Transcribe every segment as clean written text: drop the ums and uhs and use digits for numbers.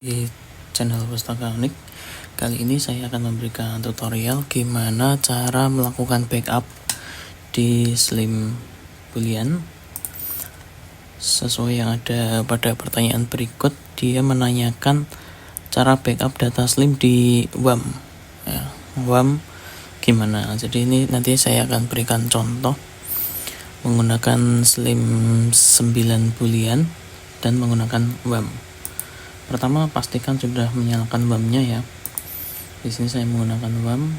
Di channel Pustaka Unik. Kali ini saya akan memberikan tutorial gimana cara melakukan backup di Slim Boolean. Sesuai yang ada pada pertanyaan berikut, dia menanyakan cara backup data Slim di WAM. WAM gimana? Jadi ini nanti saya akan berikan contoh menggunakan Slim 9 Boolean dan menggunakan WAM. Pertama, pastikan sudah menyalakan WAM-nya ya. Di sini saya menggunakan WAM,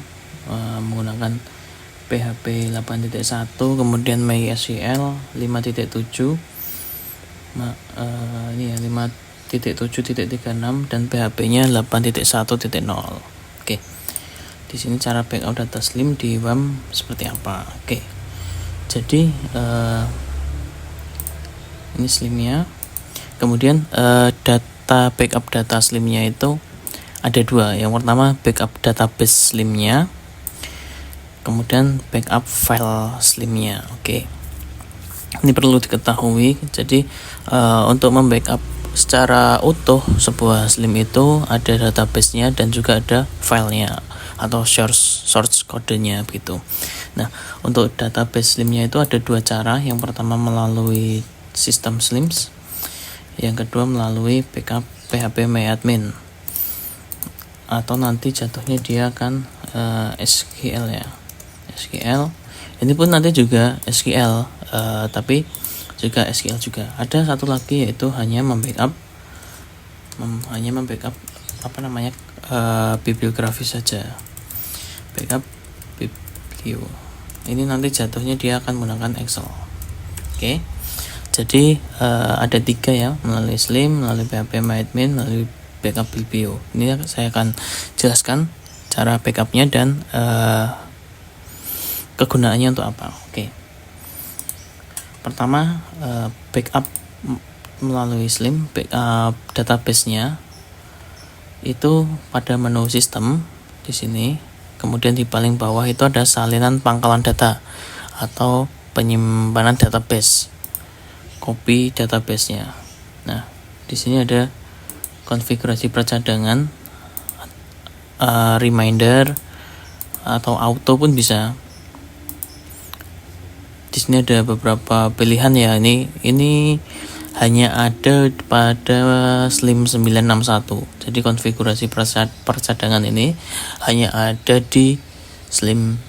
menggunakan PHP 8.1, kemudian MySQL 5.7, ini ya 5.7.36 dan PHP-nya 8.1.0. Oke. Di sini cara backup data Slim di WAM seperti apa? Oke. Jadi ini Slimnya. Kemudian backup data Slimnya itu ada dua. Yang pertama backup database Slimnya, kemudian backup file Slimnya. Oke. Ini perlu diketahui. Jadi untuk membackup secara utuh sebuah Slim itu ada database-nya dan juga ada filenya atau source kodenya begitu. Nah, untuk database Slimnya itu ada dua cara. Yang pertama melalui sistem Slims, yang kedua melalui backup PHP MyAdmin, atau nanti jatuhnya dia akan SQL ya. SQL ini pun nanti juga SQL, tapi juga SQL juga. Ada satu lagi yaitu hanya membackup bibliografi saja. Backup biblio. Ini nanti jatuhnya dia akan menggunakan Excel. Oke. Jadi ada tiga ya, melalui Slim, melalui PHP MyAdmin, melalui backup biblio. Ini saya akan jelaskan cara backupnya dan kegunaannya untuk apa. Oke. Pertama, backup melalui Slim, backup database-nya itu pada menu sistem di sini. Kemudian di paling bawah itu ada salinan pangkalan data atau penyimpanan database. Copy database-nya. Nah, di sini ada konfigurasi percadangan, reminder atau auto pun bisa. Di sini ada beberapa pilihan ya. Ini hanya ada pada Slim 961. Jadi konfigurasi percadangan ini hanya ada di Slim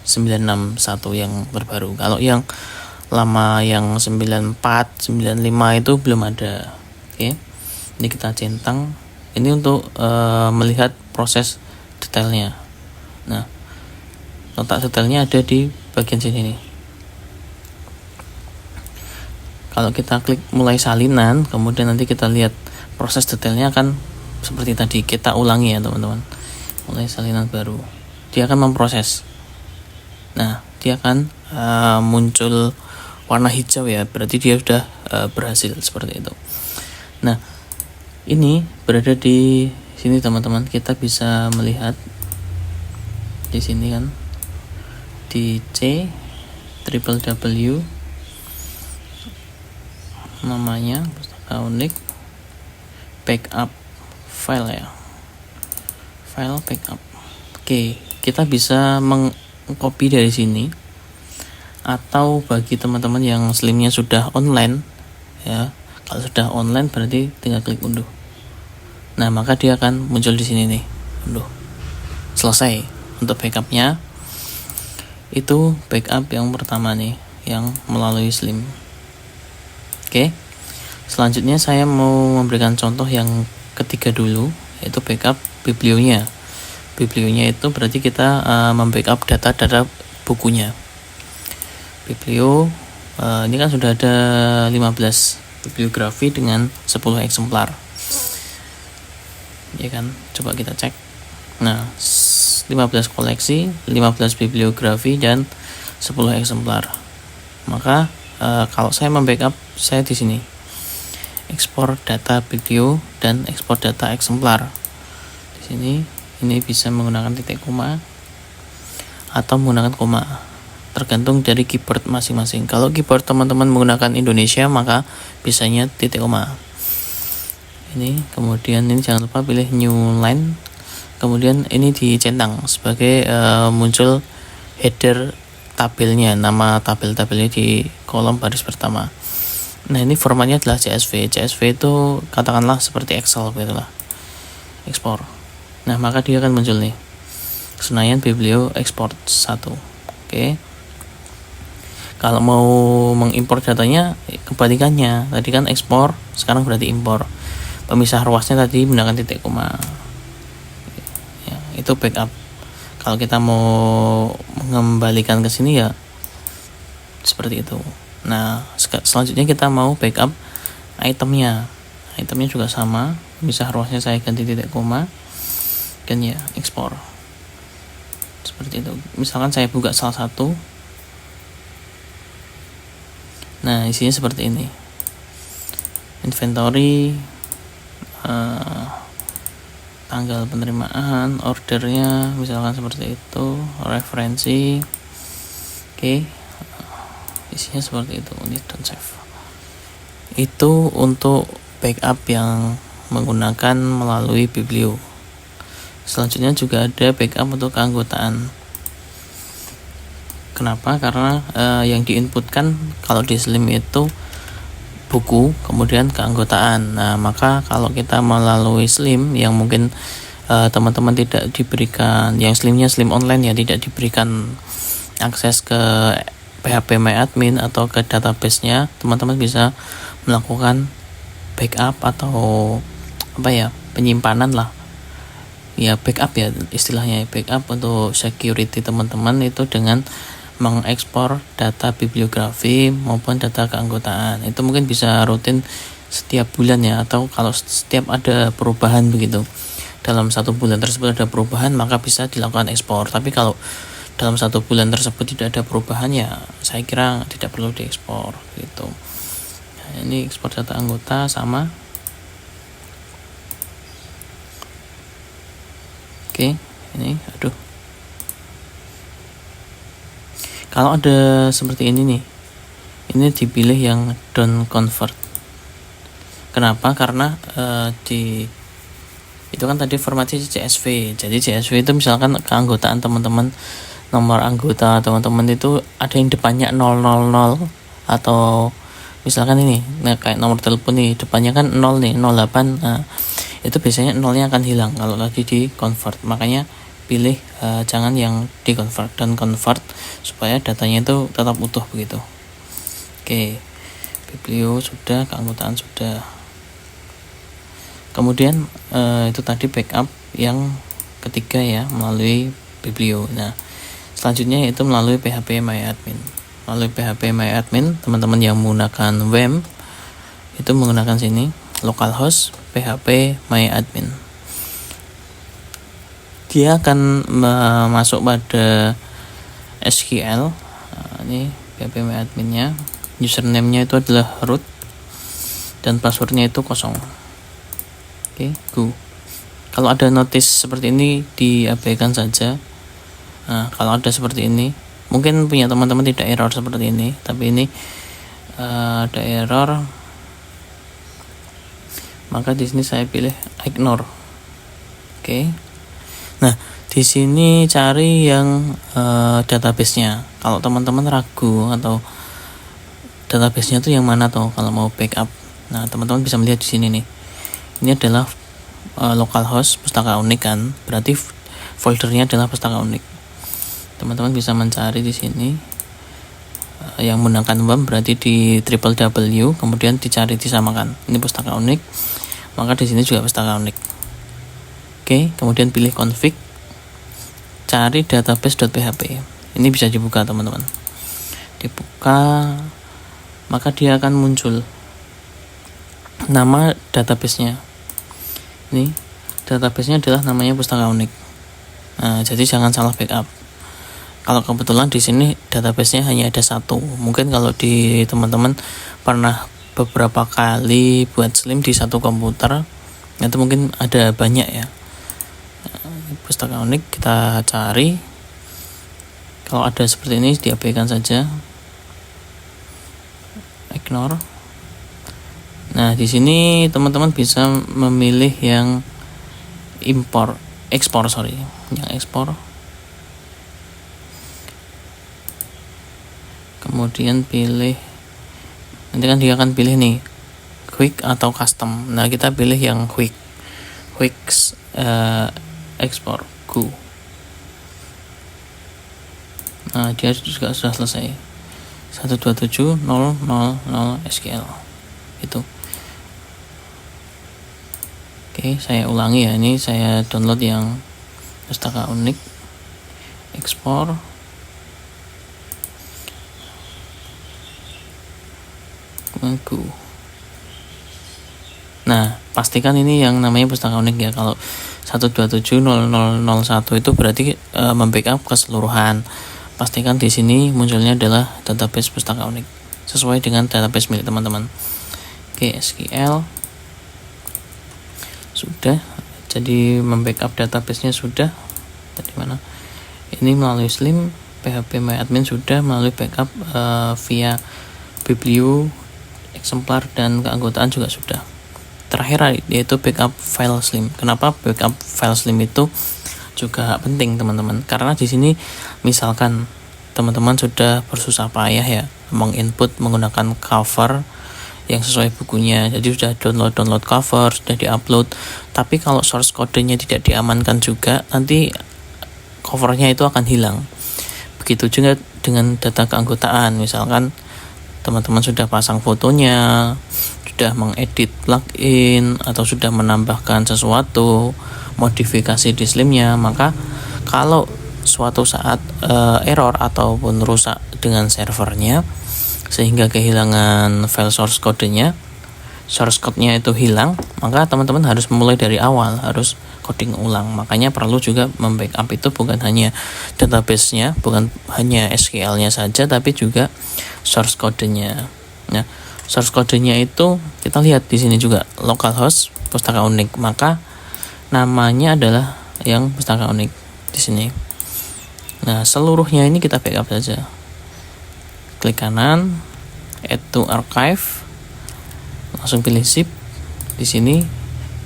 961 yang terbaru. Kalau yang lama yang 94, 95 itu belum ada. Oke. Ini kita centang. Ini untuk melihat proses detailnya. Nah, letak detailnya ada di bagian sini nih. Kalau kita klik mulai salinan, kemudian nanti kita lihat proses detailnya akan seperti tadi. Kita ulangi ya teman-teman. Mulai salinan baru. Dia akan memproses. Nah, dia akan muncul warna hijau ya, berarti dia sudah berhasil seperti itu. Nah, ini berada di sini teman-teman. Kita bisa melihat di sini kan, di C www namanya Pustaka Unik backup file ya, file backup. Oke, kita bisa mengcopy dari sini, atau bagi teman-teman yang Slimnya sudah online ya, kalau sudah online berarti tinggal klik unduh. Nah, maka dia akan muncul di sini nih, unduh. Selesai untuk backupnya. Itu backup yang pertama nih, yang melalui Slim. Oke. Selanjutnya saya mau memberikan contoh yang ketiga dulu, yaitu backup biblionya. Biblionya itu berarti kita membackup data bukunya. Biblio, ini kan sudah ada 15 bibliografi dengan 10 eksemplar. Ya kan, coba kita cek. Nah, 15 koleksi, 15 bibliografi dan 10 eksemplar. Maka kalau saya membackup, saya di sini ekspor data biblio dan ekspor data eksemplar. Di sini ini bisa menggunakan titik koma atau menggunakan koma, tergantung dari keyboard masing-masing. Kalau keyboard teman-teman menggunakan Indonesia, maka bisanya titik koma Ini kemudian ini jangan lupa pilih new line, kemudian ini dicentang sebagai muncul header tabelnya, nama tabel-tabelnya di kolom baris pertama. Nah, ini formatnya adalah CSV. CSV itu katakanlah seperti Excel begitulah, ekspor. Nah, maka dia akan muncul nih, Senayan Biblio Export 1. Oke. Kalau mau mengimpor datanya kebalikannya, tadi kan ekspor, sekarang berarti impor. Pemisah ruasnya tadi menggunakan titik koma ya, itu backup. Kalau kita mau mengembalikan ke sini ya seperti itu. Nah, selanjutnya kita mau backup itemnya juga sama, pemisah ruasnya saya ganti titik koma dan ya ekspor seperti itu. Misalkan saya buka salah satu, nah isinya seperti ini, inventory, tanggal penerimaan, ordernya misalkan seperti itu, referensi, oke. Isinya seperti itu, ini don't save. Itu untuk backup yang menggunakan melalui Biblio. Selanjutnya juga ada backup untuk keanggotaan. Kenapa? Karena yang diinputkan kalau di Slim itu buku, kemudian keanggotaan. Nah, maka kalau kita melalui Slim yang mungkin teman-teman tidak diberikan, yang Slimnya Slim online ya, tidak diberikan akses ke PHP MyAdmin atau ke database-nya, teman-teman bisa melakukan backup atau penyimpanan lah. Ya, backup ya istilahnya, backup untuk security teman-teman itu dengan mengekspor data bibliografi maupun data keanggotaan. Itu mungkin bisa rutin setiap bulan ya, atau kalau setiap ada perubahan begitu, dalam 1 bulan tersebut ada perubahan, maka bisa dilakukan ekspor. Tapi kalau dalam 1 bulan tersebut tidak ada perubahan ya saya kira tidak perlu diekspor gitu. Nah, ini ekspor data anggota sama. Oke, ini kalau ada seperti ini nih, ini dipilih yang don't convert. Kenapa? Karena itu kan tadi formatnya CSV. Jadi CSV itu misalkan keanggotaan teman-teman, nomor anggota teman-teman itu ada yang depannya 000 atau misalkan ini, nah kayak nomor telepon nih depannya kan 0 nih, 08. Nah, itu biasanya nolnya akan hilang kalau lagi di convert. Makanya pilih jangan yang di convert dan convert supaya datanya itu tetap utuh begitu. Oke, Biblio sudah, keanggotaan sudah. Kemudian itu tadi backup yang ketiga ya, melalui Biblio. Nah, selanjutnya itu melalui PHP MyAdmin. Melalui PHP MyAdmin, teman-teman yang menggunakan WAM itu menggunakan sini, localhost PHP MyAdmin. Dia akan masuk pada SQL. Nah, ini PHP MyAdmin-nya. Username-nya itu adalah root dan password-nya itu 0. Oke, go. Kalau ada notice seperti ini diabaikan saja. Nah, kalau ada seperti ini, mungkin punya teman-teman tidak error seperti ini, tapi ini ada error. Maka di sini saya pilih ignore. Oke. Nah, di sini cari yang database-nya. Kalau teman-teman ragu atau database-nya itu yang mana tuh kalau mau backup. Nah, teman-teman bisa melihat di sini nih. Ini adalah localhost pustaka unik kan. Berarti foldernya adalah pustaka unik. Teman-teman bisa mencari di sini yang menggunakan WAM, berarti di www, kemudian dicari disamakan. Ini pustaka unik. Maka di sini juga pustaka unik. Oke, kemudian pilih config, cari database.php. Ini bisa dibuka teman-teman. Dibuka, maka dia akan muncul nama database-nya. Ini database-nya adalah namanya pustaka unik. Nah, jadi jangan salah backup. Kalau kebetulan di sini database-nya hanya ada 1. Mungkin kalau di teman-teman pernah beberapa kali buat Slim di 1 komputer, itu mungkin ada banyak ya. Pustaka unik kita cari. Kalau ada seperti ini diabaikan saja, ignore. Nah, di sini teman-teman bisa memilih yang ekspor, yang ekspor. Kemudian pilih, nanti kan dia akan pilih nih quick atau custom. Nah, kita pilih yang quick export go. Nah, dia juga sudah selesai. 127.000 SQL itu. Oke, saya ulangi ya. Ini saya download yang Pustaka Unik, ekspor. Go. Nah, pastikan ini yang namanya Pustaka Unik ya. Kalau 127.000.1 itu berarti membackup keseluruhan. Pastikan di sini munculnya adalah database Pustaka Unik sesuai dengan database milik teman-teman. Oke, SQL sudah, jadi membackup database-nya sudah. Tadi mana? Ini melalui Slim, PHP MyAdmin sudah, melalui backup via Biblio, eksemplar dan keanggotaan juga sudah. Terakhir yaitu backup file Slim. Kenapa backup file Slim itu juga penting teman-teman? Karena di sini misalkan teman-teman sudah bersusah payah ya menginput menggunakan cover yang sesuai bukunya, jadi sudah download cover, sudah diupload, tapi kalau source kodenya tidak diamankan juga, nanti covernya itu akan hilang. Begitu juga dengan data keanggotaan, misalkan teman-teman sudah pasang fotonya, sudah mengedit plugin, atau sudah menambahkan sesuatu, modifikasi di Slimnya, maka kalau suatu saat error ataupun rusak dengan servernya sehingga kehilangan file source code-nya itu hilang, maka teman-teman harus memulai dari awal, harus coding ulang. Makanya perlu juga membackup itu bukan hanya database-nya, bukan hanya SQL-nya saja, tapi juga source code-nya. Nah, source code-nya itu kita lihat di sini juga localhost Pustaka Unik, maka namanya adalah yang Pustaka Unik di sini. Nah, seluruhnya ini kita backup saja. Klik kanan, add to archive, langsung pilih zip. Di sini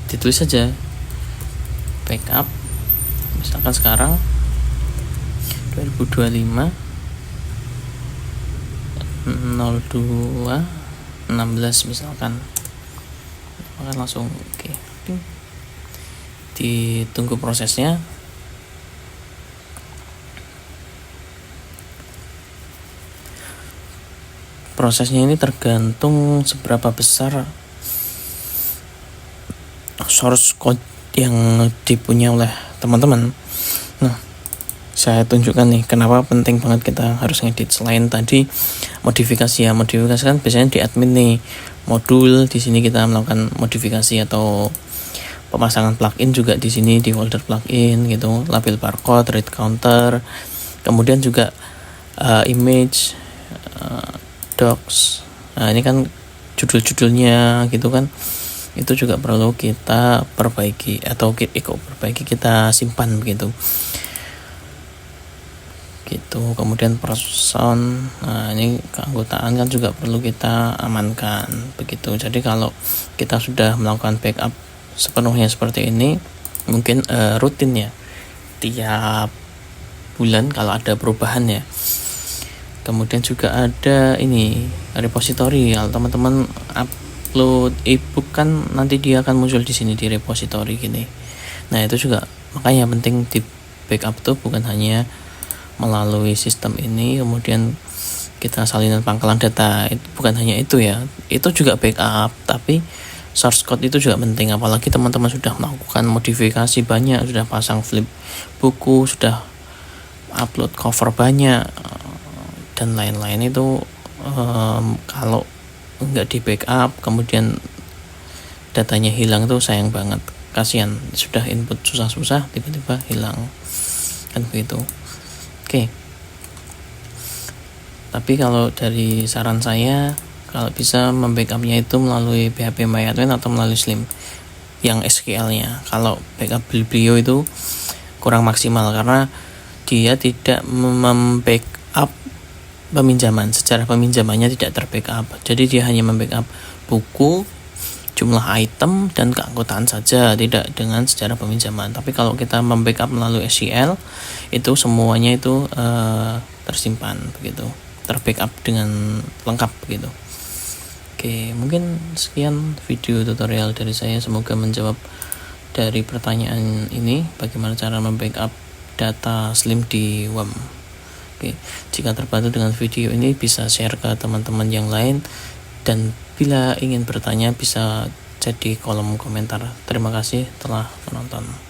ditulis saja backup, misalkan sekarang 2025 02 16 misalkan, maka langsung oke. Ditunggu prosesnya. Prosesnya ini tergantung seberapa besar source code yang dipunya oleh teman-teman. Nah, saya tunjukkan nih kenapa penting banget kita harus ngedit. Selain tadi modifikasi kan biasanya di admin nih, modul di sini kita melakukan modifikasi atau pemasangan plugin juga di sini di folder plugin gitu, label barcode, read counter, kemudian juga image, docs. Nah, ini kan judul-judulnya gitu kan, itu juga perlu kita perbaiki atau kita simpan begitu. Gitu. Kemudian person, nah ini keanggotaan kan juga perlu kita amankan begitu. Jadi kalau kita sudah melakukan backup sepenuhnya seperti ini, mungkin rutin ya, tiap bulan kalau ada perubahan ya. Kemudian juga ada ini repository. Kalau teman-teman upload ebook kan nanti dia akan muncul di sini di repository gini. Nah, itu juga makanya penting di backup tuh bukan hanya melalui sistem ini kemudian kita salinan pangkalan data, itu bukan hanya itu ya. Itu juga backup, tapi source code itu juga penting, apalagi teman-teman sudah melakukan modifikasi banyak, sudah pasang flip buku, sudah upload cover banyak dan lain-lain. Itu kalau nggak di backup kemudian datanya hilang itu sayang banget, kasihan, sudah input susah-susah tiba-tiba hilang kan begitu. Oke. Tapi kalau dari saran saya, kalau bisa membackupnya itu melalui PHP MyAdmin atau melalui Slim yang SQL-nya. Kalau backup Biblio itu kurang maksimal karena dia tidak membackup peminjaman, secara peminjamannya tidak terbackup. Jadi dia hanya membackup buku, jumlah item dan keanggotaan saja, tidak dengan sejarah peminjaman. Tapi kalau kita membackup melalui SQL, itu semuanya itu tersimpan begitu, terbackup dengan lengkap begitu. Oke, mungkin sekian video tutorial dari saya, semoga menjawab dari pertanyaan ini, bagaimana cara membackup data Slim di WAM. Oke, jika terbantu dengan video ini bisa share ke teman-teman yang lain, dan bila ingin bertanya bisa jadi kolom komentar. Terima kasih telah menonton.